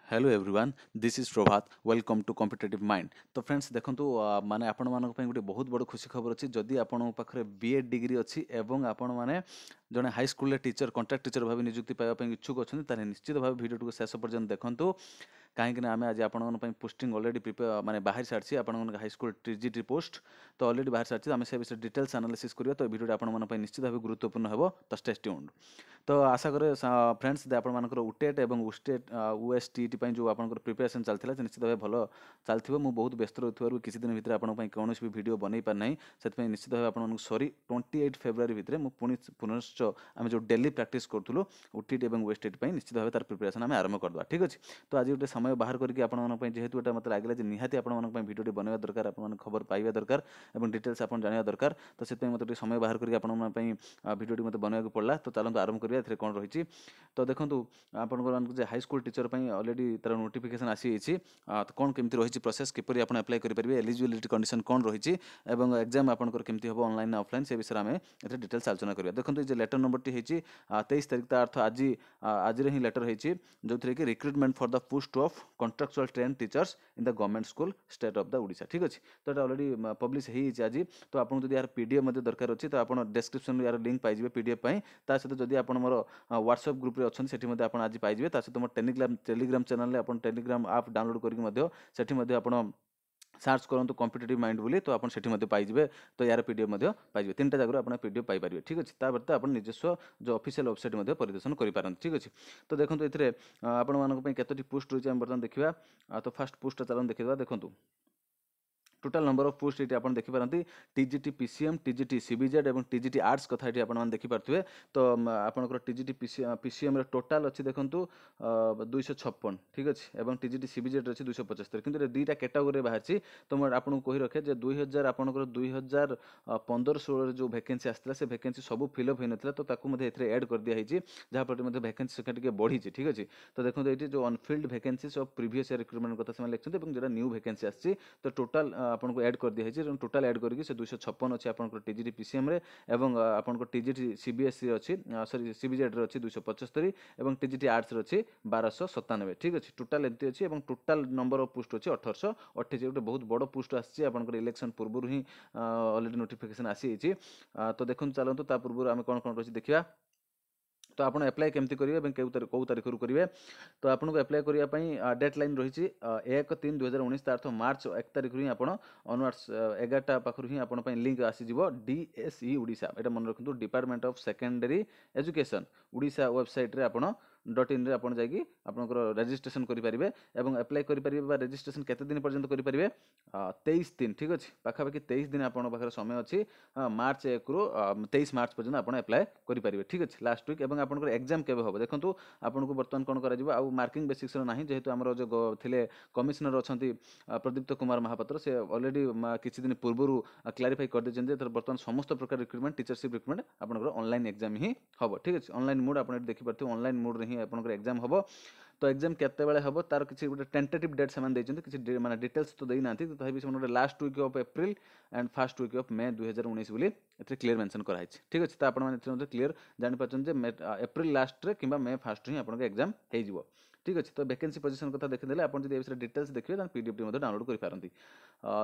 Hello everyone this is Prabhat welcome to competitive mind. तो friends देखंतु माने आपण मानक पई गोटे बहुत बड़ खुशी खबर अछि जदि आपण पाखरे बीएड डिग्री अछि एवं आपण माने जने हाई स्कूल रे टीचर कॉन्ट्रैक्ट टीचर भाबे नियुक्ति पाइबा पई इच्छुक अछन तारे निश्चित भाबे वीडियो को शेष पर्यंत देखंतु कहीं आज आपण पोस्टिंग ऑलरेडी प्रिपेयर माने बाहर सारी आपण हाई स्कूल टीजीटी पोस्ट तो ऑलरेडी बाहर सारी आम से विषय डिटेल्स एनालिसिस करिया तो वीडियो आपण निश्चित भाव गुरुत्वपूर्ण हेबो तो स्टे ट्यून्ड। तो आशा करे फ्रेंड्स आपंकर उटेट और उस्टेट यूएसटीटी जो आप प्रिपेरेसन चलता है निश्चित भाव भल चलती मु बहुत व्यस्त रही किसी दिन भितर आपंप कौन भी वीडियो बनई पारना से निश्चित भाव आप सरी 28 फेब्रुआरी भितर मुझे पुनश्च आम जो डेली प्रैक्टिस करूँ उटीटी और वेस्टेट निश्चित भाव तार प्रिपेरेसन आम आरंभ करदे ठीक अच्छे। तो आज गोटे समय बाहर करके आपंप जेहेतु गोटे मतलब लगे निहाती आपंप भिडियो बनवा दरकार आप खबर पाइबा दरकार और डिटेल्स आप जाना दरकार तो से मतलब समय बाहर करके आपंप भिडियो मतलब बनवाक पड़ा तो चलते आरंभ करिए एथिरे कौन रही। तो देखो आपंकर हाई स्कूल टीचर ऑलरेडी तार नोटिफिकेशन आसी तो कौन केमती रही प्रोसेस किपरि आप अप्लाई करेंगे एलिजिबिलिटी कंडीशन कौन रही एग्जाम आपंकर केमती हम ऑनलाइन ऑफलाइन से विषय में ये डिटेल्स आलोचना करिया। देखो ये लेटर नंबर टी 23 तारीख ता अर्थ आज ही लेटर होती जो थे कि recruitment for the post of contractual train teachers in the government school state of the Odisha ठीक अच्छे। तो ये ऑलरेडी पब्लिश हो आज तो आपको यार पीडीएफ दरकार अच्छी तो आप डिस्क्रिप्शन यार लिंक पाइबे पीडीएफ सहित जदि आप मोर व्हाट्सएप ग्रुप अच्छे से आज पाइबे सहित मोर टेलीग्राम चैनल आप टेलीग्राम आप डाउनलोड करके आप सर्च करूँ कॉम्पिटिटिव माइंड बोली तो आपन सेठी पाइबे तो यार पीडीएफ पाइबे तीन जगह आप पीडीएफ पाइपर ठीक अच्छे। तापर आप निजस्व जो ऑफिशियल वेबसाइट परिदर्शन करें ठीक अच्छे। तो देखो ये आपण केतोटी पोस्ट रही है बर्तमान देखा तो फास्ट पोस्ट चलन देखा देखो टोटाल नंबर ऑफ पोस्ट ये आप देखिपारती टीजीटी पीसीएम टीजीटी सीबीजेड और टीजीटी आर्ट्स कथा ये आप देखिपे। तो आपंकर टीजीटी पीसीएम टोटाल अच्छी देखूँ 256 ठीक अच्छे और टीजीटी सीबीजेड अच्छी 275 कि दुईटा कैटेगोरी बाहरी तो मैं आपको कही रखे 2000 आपंकर 2015-16 जो वैकेंसी आसाला से वैकेंसी सब फिलअप हो नाला तो एड कर दिखाई जहाँफल वैकेंसी संख्या टी बढ़ी ठीक अच्छे। तो देखो ये जो Anfield vacancies of previous year recruitment कथा लिखते हैं जो न्यू वैकेंसी आसी तो टोटाल आपको ऐड कर दिखाई टोटाल ऐड करके 256 अच्छी आप टीजीटी पीसीएम आपको टीजीटी सीबीएसई अच्छी सॉरी सीबीजेड अच्छी 275 और टीजीटी आर्ट्स अच्छी 1297 ठीक अच्छे। टोटाल एमती अच्छी और टोटाल नंबर ऑफ पोस्ट अच्छी 1828 गोटे बहुत बड़ पोस्ट आपर इलेक्शन पूर्व ही ऑलरेडी नोटिफिकेशन आसी तो देखो चलते पूर्व आम कौन कौन रही देखा। तो आप एप्लाई केमती करेंगे कौ तारीख रू करेंगे तो आपको एप्लाई करने डेट लाइन रही 1-3-2019 अर्थ मार्च 1 तारीख ही आप ऑनवर्ड्स 11टा पाखर ही आप लिंक आसीज डीएसई ओडिशा ये मन रखु department of secondary education Odisha website रे आप .in आप आपंकर रेजिस्ट्रेशन करेंगे और एप्लाई करेंगे रेजिस्ट्रेशन केते दिन पर्यंत करेंगे 23 दिन ठीक अच्छे पाखापाखि 23 दिन आप समय अच्छी मार्च 1 रू 23 मार्च पर्यंत आप एप्लाई करेंगे ठीक अच्छे लास्ट वीक और आपंकर एग्जाम केवे हम देखो आपको बर्तमान कौन कर मार्किंग बेसिक्स ना जेहेतु आम जो थे कमिशनर अच्छा प्रदीप्त कुमार महापात्र से ऑलरेडी किसी दिन पूर्व क्लारिफाई कर देते बर्तमान समस्त प्रकार रिक्रुटमेंट टीचरशिप रिक्रुटमेंट आपंकर ऑनलाइन एग्जाम ही हम ठीक अच्छे। ऑनलाइन मोड आप देखिए ऑनलाइन मोड ही आपंकर एग्जाम हम तो एग्जाम केतबेले हम तार किसी गोटे टेंटेटिव डेट से किसी माने डिटेल्स तो देना तो तभी last week of April and first week of May 2019 बोली क्लीयर मेंशन कराई ठीक अच्छे। तो आपने क्लीयर जापर एप्रिल लास्ट रे कि मे फर्स्ट ही आपको एग्जाम हो ठीक अच्छे। तो वैकेंसी पोजीशन कथा देखिए आप डिटेल्स देखिए पीडीएफ टी डाउनलोड करपारती।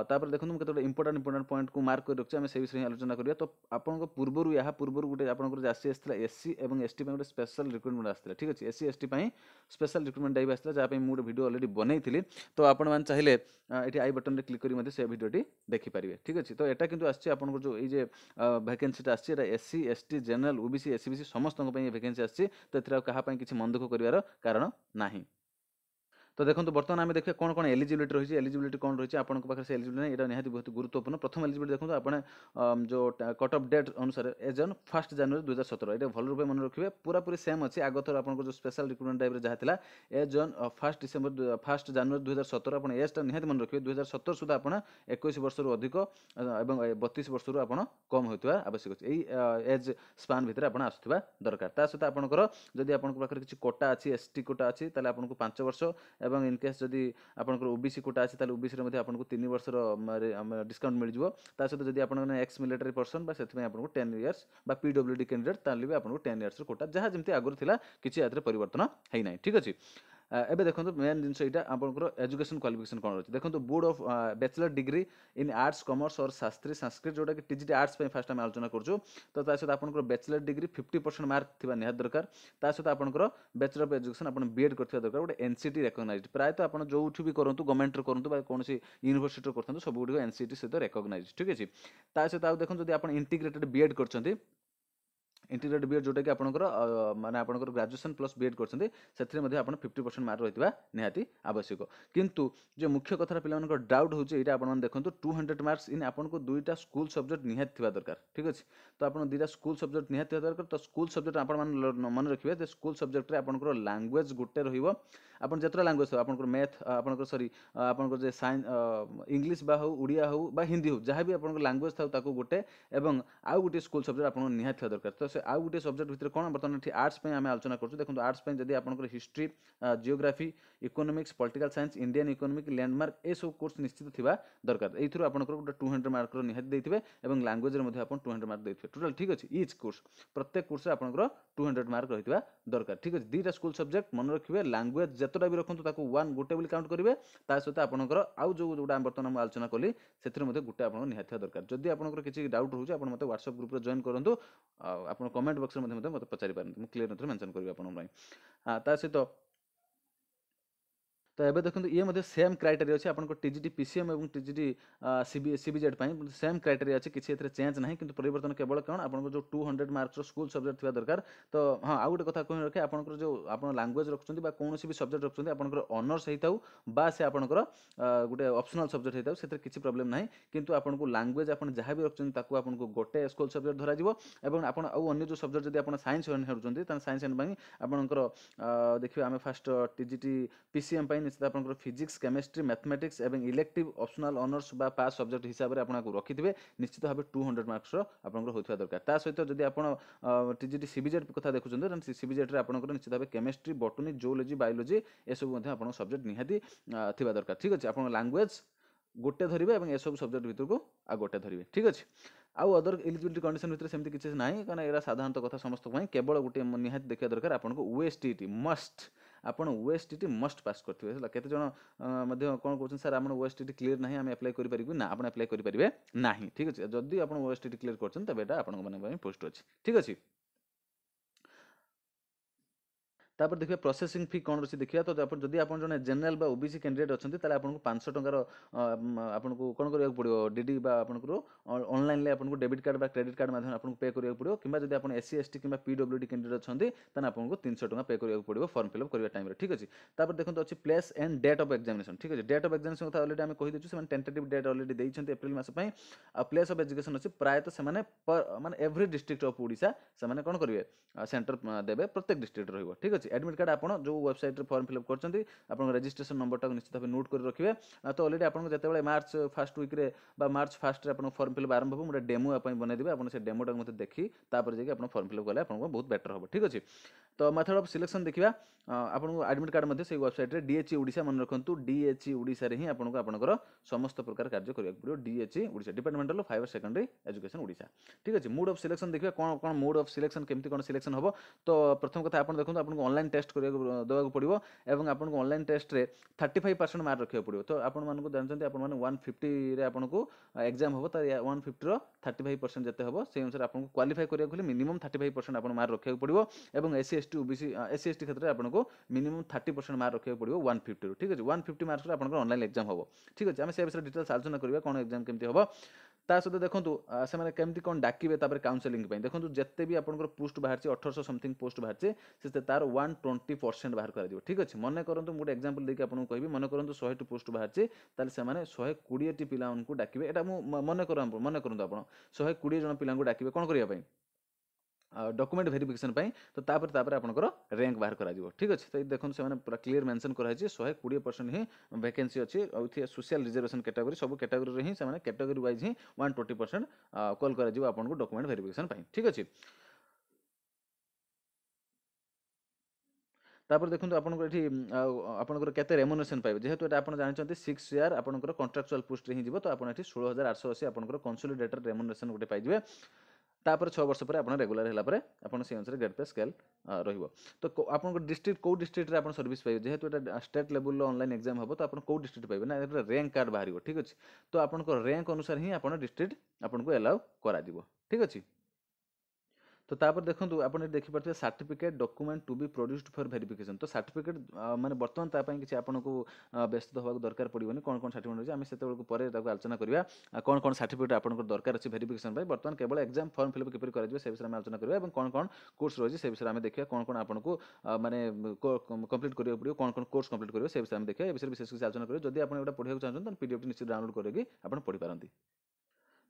तापर देखो मुझे इंपोर्टाट पॉइंट को मार्क कर रखी से विषय आलोचना करिया। तो आपको पूर्व या पूर्व गोटे आपंकर आसी आसला एससी और एसटी गोटे स्पेशल रिक्रुटमेंट आसला ठीक अच्छे SC ST special recruitment drive आसला जहाँ मुझे वीडियो ऑलरेडी बनई थी तो आपण मैंने चाहिए ये आई बटन क्लिक कर से वीडियोटी देखिपारे ठीक अच्छे। तो यहाँ कितु आपर जो ये वैकेंसीटा आसी SC ST general OBC SCBC समस्त वैकेंसी आसी तो ये कहीं किसी मन दुख कर कारण ना। तो देखो बर्तमान आम देखिए कौन कौन एलिजिबिलिटी रही है एलिजिबिलिटी कौन रही है आपंक पाखे से एलिजिबिलिटी यहाँ निहाती बहुत गुरुत्वपूर्ण। प्रथम एलिजिबिलिटी देखो आप जो कट ऑफ डेट अनुसार एज ऑन 1 जनवरी 2017 ये भल रूपे मन रखिए पूरा पूरी सेम अच्छी आग थर आप जो स्पेशल रिक्रुटमेंट टाइप जहाँ था एज ऑन 1 जनवरी 2017 आप एजटा निहाती मन रखिए 2017 सुधा आप 21 वर्ष अधिक और 32 वर्ष आप कम होता आवश्यक अच्छे यही एज स्पान भितर आप आसुवा दरकार ता सहित आपंकर जदि आप किसी कोटा अच्छी एसटी कोटा अच्छी आपको 5 वर्ष एवं इनकेस जदि आपंकर ओबीसी कोटा अच्छी ताले ओबीसी रे आपको 3 वर्षर डिस्काउंट मिल जाव ता सहित जदि आप एक्स मिलिटरी पर्सन से आपको 10 इयर्स बा पीडब्ल्यूडी कैंडिडेट ताले भी आपको 10 इयर्स कोटा जहाँ जमी आगुरी था किसी परिवर्तन है ना ठीक अच्छे। ଏବେ ଦେଖନ୍ତୁ ମେନ୍ ଜିନିଷ ଏଇଟା ଆପଣଙ୍କର ଏଜୁକେସନ୍ କ୍ୱାଲିଫିକେସନ୍ କ'ଣ ଅଛି ଦେଖନ୍ତୁ board of bachelor degree in arts commerce or Shastri Sanskrit ଯେଉଁଟାକି ଟିଜିଟି ଆର୍ଟ୍ସ ପାଇଁ ଫାଷ୍ଟ ଆମେ ଆଲୋଚନା କରୁଛୁ ତ ତା ସହିତ ଆପଣଙ୍କର ବ୍ୟାଚଲର ଡିଗ୍ରୀ 50% ମାର୍କ ଥିବା ନିହାତି ଦରକାର ତା ସହିତ ଆପଣଙ୍କର ବ୍ୟାଚଲର ଅଫ୍ ଏଜୁକେସନ୍ ଆପଣ ବିଏଡ୍ କରିଥିବା ଦରକାର ଗୋଟେ ଏନସିଟି ରେକଗ୍ନାଇଜ୍ ପ୍ରାୟତଃ ଆପଣ ଯେଉଁଠି ବି କରନ୍ତୁ ଗଭର୍ଣ୍ଣମେଣ୍ଟରେ କରନ୍ତୁ ବା କୌଣସି ୟୁନିଭର୍ସିଟିରେ କରନ୍ତୁ ସବୁଗୁଡ଼ିକ ଏନସିଟି ସହିତ ରେକଗ୍ନାଇଜ୍ ଠିକ୍ ଅଛି ତା ସହିତ ଆଉ ଦେଖନ୍ତୁ ଯଦି ଆପଣ ଇଣ୍ଟିଗ୍ରେଟେଡ୍ ବିଏଡ୍ କରିଛନ୍ତି इंटीग्रेटेड बीएड जोटा कि आपंकर माने आपंकर ग्रेजुएशन प्लस बीएड करछन्ते सेथरे मध्ये आपण 50% मार्क रहितबा निहाती आवश्यक किंतु जे मुख्य कथा पिलामानकर डाउट होचे एटा आपण माने देखंतु 200 मार्क्स इन आपनको दुईटा स्कूल सब्जेक्ट निहाती थिबा दरकार ठीक अछि तो आपण दुईटा स्कूल सब्जेक्ट निहाती थिबा दरकार तो स्कूल सब्जेक्ट आपण मान मन रखिबे जे स्कूल सब्जेक्ट रे आपनकर लैंग्वेज गुटे रहिबो आपण जेतरा लैंग्वेज हो आपनकर मैथ आपनकर सॉरी आपनकर जे साइंस इंग्लिश बा हो उड़िया हो बा हिंदी हो जहां भी आपनकर लैंग्वेज थाउ ताको गुटे एवं आउ गुटे स्कूल सब्जेक्ट आपन निहाती थिबा दरकार तो से आउ गुटे सब्जेक्ट भितर कोन बर्तमान एठी आर्ट्स पे आमे आलोचना करछु देखंतु आर्ट्स पे जदी आपनकर history geography economics political science Indian economic landmark ए सब कोर्स निश्चित थिबा दरकार एथुर आपनकर गुटे 200 मार्क रो निहाती देथिबे एवं लैंग्वेज रे मध्ये आपन 200 मार्क देथिबे टोटल ठीक अछि ईच कोर्स प्रत्येक कोर्स रे आपनकर 200 मार्क रहितबा दरकार ठीक अछि दीटा स्कूल सब्जेक्ट मन रखिबे लैंग्वेज जतटा भी रखंतु ताको 1 गुटे बिल काउंट करिवे ता सहित आपनकर आउ जो जोडा बर्तमान आलोचना कली सेथरे मध्ये गुटे आपन निहाती दरकार जदी आपनकर किछि डाउट होउछ आपन मते WhatsApp ग्रुप रे जॉइन करंतु आपन कमेंट बॉक्स रे मते पचारि पारंतु मु क्लियर नथरे मेंशन करबी आपन पई ता सहित तो ये देखो ये मध्य सेम क्राइटेरिया अच्छे आपन टीजीटी पीसीएम और टीजीटी सीबीजेड सेम क्राइटेरिया अच्छे किसी चेंज ना कि परिवर्तन केवल कौन आपन जो 200 मार्क्स स्कूल सब्जेक्ट थी दरकार तो हाँ आउ गोटे कथा कह रखे आपन जो आप लैंग्वेज रखुच्च कौन भी सब्जेक्ट रखुच्च आपन ऑनर्स होता बा से आपंकर गोटे ऑप्शनल सब्जेक्ट होता से किसी प्रॉब्लम ना किंतु आपको लैंग्वेज आप जहाँ भी रखुच्च आपको गोटे स्कूल सब्जेक्ट धर आप अन्य जो सब्जेक्ट जब आप साइंस हेरुच्च साइंस आपंकर देखिए आम फास्ट टीजीटी पीसीएम निश्चित आपंकर फिजिक्स केमिस्ट्री मैथमेटिक्स एवं इलेक्टिव ऑप्शनल ऑनर्स बा पास सब्जेक्ट हिसाब से आपको रखिथे निश्चित भाव 200 मार्क्स आपंकर होता दरकार ता सहित जब आप टीजीटी सीबीजेड कथा देखुं सीबीजेड रे आपंकर निश्चित भाव केमिस्ट्री बॉटनी जूलॉजी बायोलॉजी ए सब आप सब्जेक्ट निहाती थिबा दरकार ठीक अच्छे आप लैंग्वेज गोटे धरवे और सब सब्जेक्ट भितर को आ गोटे धरवे ठीक अच्छे आउ अदर एलिजिबिलिटी कंडीशन भितर सेमती किसी ना कारण एरा साधारणतः कथा समस्त केवल गोटे निहाती देखा दरकार आपको ओएसटीटी मस्ट आपन ओएसटीटी मस्ट पास करथिबे केते जण कोन कहउछन सर हमन ओएसटीटी क्लियर नाही हम अप्लाई करि परिबु ना आपन अप्लाई करि परिबे नाही ठीक अछि जदी आपन ओएसटीटी क्लियर करछन तबे एटा आपन माने पोस्ट अछि ठीक अछि तापर देखिए प्रोसेसिंग फी कौन अच्छी देखिए तो जदि आप जन जनरल बा ओबीसी कैंडिडेट अच्छे ताले आपको 500 टंकार आपको कौन करा पड़ो डीडी बा आपको ऑनलाइन आपको डेबिट कार्ड बा क्रेडिट कार्ड माध्यम आपको पे करा पड़ो कि जब आप एससी एसटी कि पीडब्ल्यूडी कैंडिडेट अच्छे ताने आपको 300 टंका पे करा पड़ो फॉर्म फिलअप करने टाइम ठीक अच्छे तापर देखो अच्छी place and date of examination ठीक है डेट ऑफ एग्जामिनेशन कथा ऑलरेडी आम कही देछु टेंटेटिव डेट ऑलरेडी देइछन्ते अप्रैल मास पई आ प्लेस ऑफ एजुकेशन अच्छे प्रायतः से माने एवरी डिस्ट्रिक्ट ऑफ ओडिशा से कौन करेंगे सेंटर देवे प्रत्येक डिस्ट्रिक्ट रहिबो ठीक अच्छे एडमिट कार्ड आपन जो वेबसाइट रे फॉर्म फिलअप करछन्ती आपन रजिस्ट्रेशन नंबर टा निश्चित भाव नोट कर रखिबे तो ऑलरेडी आपन जते मार्च फर्स्ट वीक रे बा मार्च फर्स्ट रे आपन फॉर्म फिलअप आरंभ हो मोर डेमो आपन बनै देबे आपन से डेमो टा मते देखि तापर जेके आपन फॉर्म फिलअप करले आपन बहुत बेटर हो ठीक अछि तो मेथड ऑफ सिलेक्शन देखिबा आपन एडमिट कार्ड मध्ये से वेबसाइट रे डीएचई ओडिशा मन रखंतु डीएचई ओडिशा रे ही आपन आपनकर समस्त प्रकार कार्य करिया पड़ो DHE Odisha departmental of higher secondary education Odisha ठीक अछि मोड ऑफ सिलेक्शन देखिबा कोन कोन मोड ऑफ सिलेक्शन केमती कोन सिलेक्शन हो तो प्रथम कथा आपन देखंतु आपन ऑनलाइन टेस्ट करिया देबाक पड़िबो एवं आपन ऑनलाइन टेस्ट रे 35% मार्क रखिया पड़िबो तो आपन मानको जानचंती आपन माने 150 रे आपन को एग्जाम हो तो 150 रो 35% जते हो से अनुसार आपन को क्वालीफाई करिया गले मिनिमम 35% आपन मार्क रखिया पड़िबो एवं SC ST OBC SC ST क्षेत्र रे आपन को मिनिमम 30% मार्क रखिया पड़िबो 150 रो ठीक अछि 150 मार्क्स रे आपन को ऑनलाइन एग्जाम हो ठीक अछि हम से विषय डिटेल्स आलोचना करबा कोन एग्जाम केमती हो ता सहित देखो से मैंने केमती कौन डाकिबे तापर काउंसलिंग देखो जिते भी आपन पोस्ट बाहर 1800 समथिंग पोस्ट बाहर से तार 120% बाहर कर ठीक अच्छे मन करंतु गोटे एग्जांपल देके आपन कहबी मन करंतु 100 टी पोस्ट बाहर ताले से माने 120 टी पिला उनको डाकिबे एटा मन करंतु आपन 120 जन पिला को डाकिबे कोन करिया पई डॉक्यूमेंट वेरिफिकेशन तो तापर आपनकर रैंक बाहर करा दिबो ठीक अछि तो देखन से माने पूरा क्लियर मेंशन करा छै 120% ही वैकेंसी अछि औथि सोशल रिजर्वेशन कैटेगरी सब कैटेगरी रे ही से माने कैटेगरी वाइज ही 120% कॉल करा दिबो आपनको डॉक्यूमेंट वेरिफिकेशन ठीक अछि तापर देखो आपनकर एठी आपनकर केते रेम्युनरेशन पाइबे जेहेतु एटा आपन जानि 6 ईयर आपनकर कॉन्ट्रैक्चुअल पोस्ट रे ही जिवो तो आपन एठी 16880 आपनकर कंसोलिडेटेड रेम्युनरेशन गोटे पाइ जिवे तापर 6 वर्ष पर आपण रेगुलर होला पर आपण से अनुसार ग्रेड पे स्केल रहिबो। तो आपण डिस्ट्रिक्ट को डिस्ट्रिक्ट रे आपण सर्विस पाइबे, जेहेतु एटा स्टेट लेवल ऑनलाइन एग्जाम हबो तो आपण को डिस्ट्रिक्ट पाइबे ना, एटा रैंक कार्ड बाहरिबो। ठीक अछि, तो आपण को रैंक अनुसार ही आपण डिस्ट्रिक्ट आपण को अलाउ करा दिबो। ठीक अछि। तो तापर देखंतु आपण ए देखि परथे certificate document to be produced for verification. तो सर्टिफिकेट माने वर्तमान ता पई किछि आपण को व्यस्त होबाक दरकार पड़िबोनी। कोन कोन सर्टिफिकेट अछि आमे सेते बेलको परे ताको आलोचना करबा। कोन कोन सर्टिफिकेट आपण को दरकार अछि वेरिफिकेशन पई। वर्तमान केवल एग्जाम फॉर्म फिलअप किपरि करा जिवो से विषय में आलोचना करबा, एवं कोन कोन कोर्स रहि से विषय में देखिया। कोन कोन आपण को माने कंप्लीट करियो पड़ियो, कोन कोन कोर्स कंप्लीट करियो से विषय में देखिया। ए विषय विशेष किछि आलोचना करियो। जदि आपण एटा पढिया चाहछन त पीडीएफ निश्चित डाउनलोड करके आपण पढि पारंती।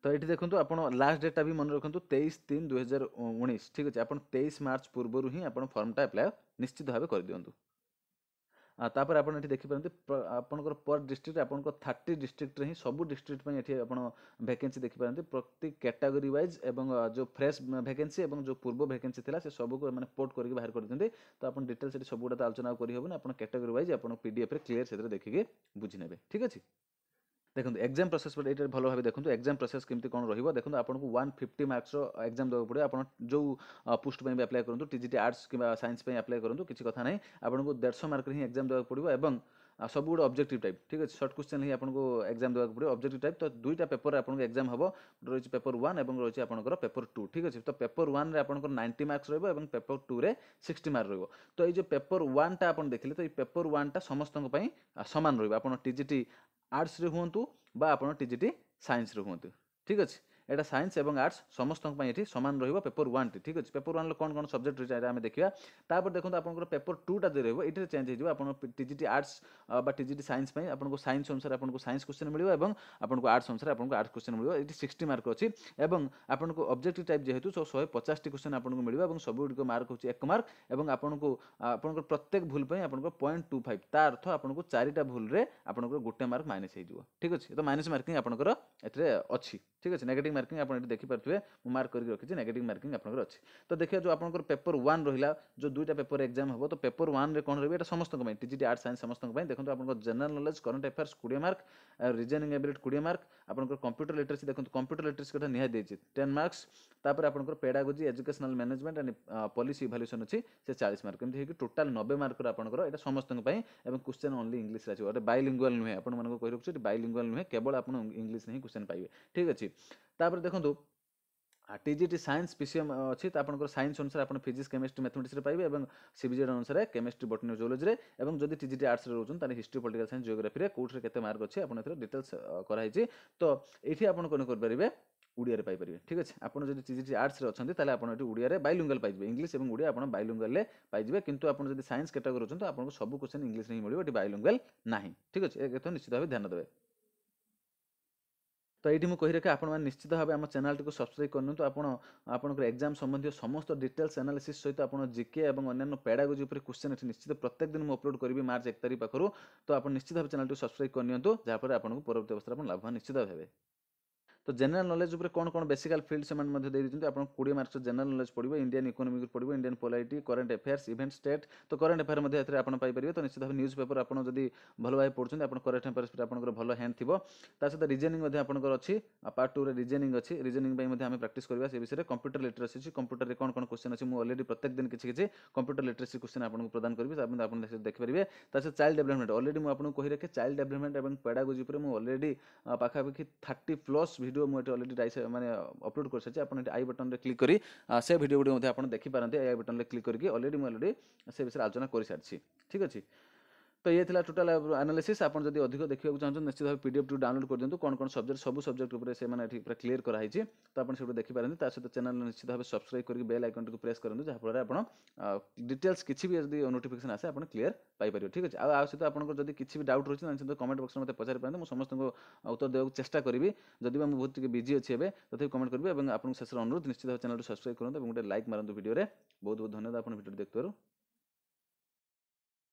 तो ये देखो आप लास्ट डेटा भी मन रखु 23/3/2019। ठीक अच्छे, आप 23 मार्च पूर्व ही आप फर्मटा अप्लाई निश्चित भाव कर दिंतु। तापर आप देखिपारे आपंकर पर डिस्ट्रिक्ट आपको 30 डिस्ट्रिक्ट ही सब डिस्ट्रिक्ट ये आप वैकेंसी देखिपारे प्रति कैटेगरी वाइज एवं जो फ्रेश वैकेंसी और जो पूर्व वैकेंसी था से सब को मैंने पोर्ट करके बाहर कर दिखते। तो आप डिटेल्स सब गुड़ा आलोचना करहबन, आप कैटेगरी वाइज आप पीडीएफ रे क्लियर से देखिए बुझी ने। ठीक अच्छे, देखो एग्जाम प्रोसेस पर ये भल भाव देखो एग्जाम प्रोसेस केमती कौन रही। देखो आपको 150 मार्क्स एग्जाम देवा पड़े। आप जो पोस्ट भी अप्लाई करूँ, टीजीटी आर्ट्स कि साइंस अप्लाई करूँ, किसी कथा नहीं, आपको 150 मार्क ही एग्जाम देवा पड़ो। और सब गुड ऑब्जेक्टिव टाइप। ठीक है, शॉर्ट क्वेश्चन ही आपको एग्जाम देवा पड़ो ऑब्जेक्टिव टाइप। तो दुईटा पेपर आपको एग्जाम हम रही पेपर 1 और रही आपंकर पेपर 2। ठीक अच्छे, तो पेपर 1 रे आपंकर 90 मार्क्स रही और पेपर 2 रे 60 मार्क रही। तो ये पेपर 1 टा आप देखिले, तो ये पेपर 1 टा समस्त सामान रही। आप टीजीटी आर्ट्स रे हुंतु बा आपण टीजीटी साइंस रे हुंतु। ठीक अच्छे, एटा साइंस एवं आर्ट्स समस्त ये सामान रही पेपर 1 टी। ठीक अच्छे, पेपर 1 कौन कौन सब्जेक्ट रही आम देखा। तापर देखो आपंकर पेपर 2 टा रही ये चेंज हो टीजीटी आर्ट्स बा टीजीटी साइंस आपको साइंस अनुसार आपको साइंस क्वेश्चन मिले और आपको आर्ट्स अनुसार आपको आर्ट्स क्वेश्चन मिले। ये 60 मार्क अच्छी और आपको ऑब्जेक्टिव टाइप जेहेतु 150 क्वेश्चन आपको मिले और सब गुड़िक मार्क हो 1 मार्क और आपको प्रत्येक भूल आपको 0.25 ता अर्थ आपको 4टा भूल रे आपको गोटे मार्क माइनस हो। ठीक अच्छे, तो माइनस मार्किंग आपंकर अच्छी। ठीक अच्छे, नेगेटिव मार्किंग आप देखिपे मार्क करके रखी नेगेटिव मार्किंग आपंकर अच्छी। तो देखिए जो आपंकर पेपर 1 रहा जो दुईटा पेपर एग्जाम हम, तो पेपर 1 रे कौन रही है समस्त टीजीटी आर्ट्स साइंस समस्त देखो आप general knowledge current affairs 20 mark, reasoning ability 20 mark, आपंकर कंप्यूटर लिटरेसी देखो कंप्यूटर लिटरेसी कथा निहाय देछि 10 मार्क्स। तापर आपंकर pedagogy educational management and policy evaluation अच्छी से 40 मार्क। एमती टोटाल 90 मार्क आपंकर एटा समस्त एवं क्वेश्चन ओनली इंग्लिश रे आछो। बाइलिंगुअल नुहे, आपण मानको कहि रखछु बाइलिंगुअल नुहे, केवल आपण इंग्लिश नहीं क्वेश्चन पाइबे। ठीक अच्छे, तापर देखो टीजीटी साइंस पीसीएम अच्छी, तो आपंकर साइंस अनुसार आप फिजिक्स केमिस्ट्री मैथमेटिक्स पाइबे और सीबीजेड अनुसार केमिस्ट्री बॉटनी जूलॉजी रे, और जदि टीजीटी आर्ट्स रे रोचन ताने हिस्ट्री पॉलिटिकल साइंस जियोग्राफी रे कोठरे केते मार्क अच्छी आपण एथरे डिटेल्स कराई। तो एठी आपण कोन कर परिबे उड़िया रे पाई परिबे। ठीक अच्छे, आपण जदि टीजीटी आर्ट्स रे अछंती ताले आपण एठी उड़िया रे बाइलिंगुअल पाइबे, इंग्लिश और उड़िया आपण बाइलिंगुअल रे पाइबे। किंतु आपण जदि साइंस कैटेगरी रोचन तो आपन सब क्वेश्चन इंग्लिश रे ही मिलिबो, एठी बाइलिंगुअल नाही। ठीक अच्छे, ए कथा निश्चित भाव ध्यान देबे। तो ये मुझे रखे आप निश्चित भाव आम चैनल टी सब्सक्राइब करनी। आपंकर एग्जाम संबंधी समस्त डिटेल्स एनालिसिस सहित आप जीके और अन्य पेडागोजी क्वेश्चन निश्चित प्रत्येक दिन मुझे अपलोड करी मार्च 1 तारीख पाखु। तो आप निश्चित भाव चैनल टी सब्सक्राइब करनी, जहाँफल आपको परवर्ती अवस्था लाभवान निश्चित भाव। तो जनरल नॉलेज ऊपर कौन कौन बेसिकल फील्ड से आप 20 मार्क्स जनरल नॉलेज पढ़ो, इंडियन इकोनॉमी पढ़ो, Indian polity, current affairs, event state. तो करंट अफेयर आप पाइपर। तो निश्चित भाव न्यूज पेपर आप भल भाव पढ़ुं आप करंट अफेयर्स आपंकर भल हैंड थी। सहित रिजनिंग आपंकर अच्छी पार्ट 2 रिजनिंग अच्छी, रिजनिंग आम प्राक्टिस करवा से विषय में। कंप्यूटर लिटरेसी अच्छी, कंप्यूटर में कौन कौन क्वेश्चन अच्छी मुझे अलरेडी प्रत्येक दिन किसी कंप्यूटर लिटरेसी क्वेश्चन आपको प्रदान करी आप देखिपारे। चाइल्ड डेवलपमेंट अलरेडी मुझे कही रखे चाइल्ड डेवलपमेंट और पेडागोजी मुझे अलरेडी पाखापाखि 30+ वीडियो मुझे अलरेडी माने अपलोड कर सारी। आप आई बटन रे क्लिक करी से वीडियो गुडी आप देखिपारती। आई बटन रे क्लिक करके अलरेडी से विषय आलोचना कर सारी। ठीक अच्छे, तो ये थिला टोटल एनालिसिस। आप जब अधिक देखा चाहते निश्चित भाव पीडीएफ टू डाउनलोड कर दिंतु। कौन कौन सब्जेक्ट सब सब्जेक्ट उपर से माने पूरा क्लियर कराई। तो आप देखिपारती। सहित चैनल निश्चित भाव सब्सक्राइब करके बेल आइकन को प्रेस करूँ, जहाँफल आप डिटेल्स किसी भी यदि नोटिफिकेशन आसे आप क्लियर पाइपर। ठीक अच्छे, सहित आपको जब किसी भी डाउट रही है कमेंट बक्स में मत पचारि पारते। मुझे समस्त उत्तर देवाक चेष्टा करी। जदि मुझे बहुत बिजी अच्छी है तथापि कमेंट करेंगे। और आपको शेष अनुरोध निश्चित भाव चैनल सब्सक्राइब करूँ और गोटे लाइक मारतु वीडियो। बहुत बहुत धन्यवाद आप वीडियो देखते।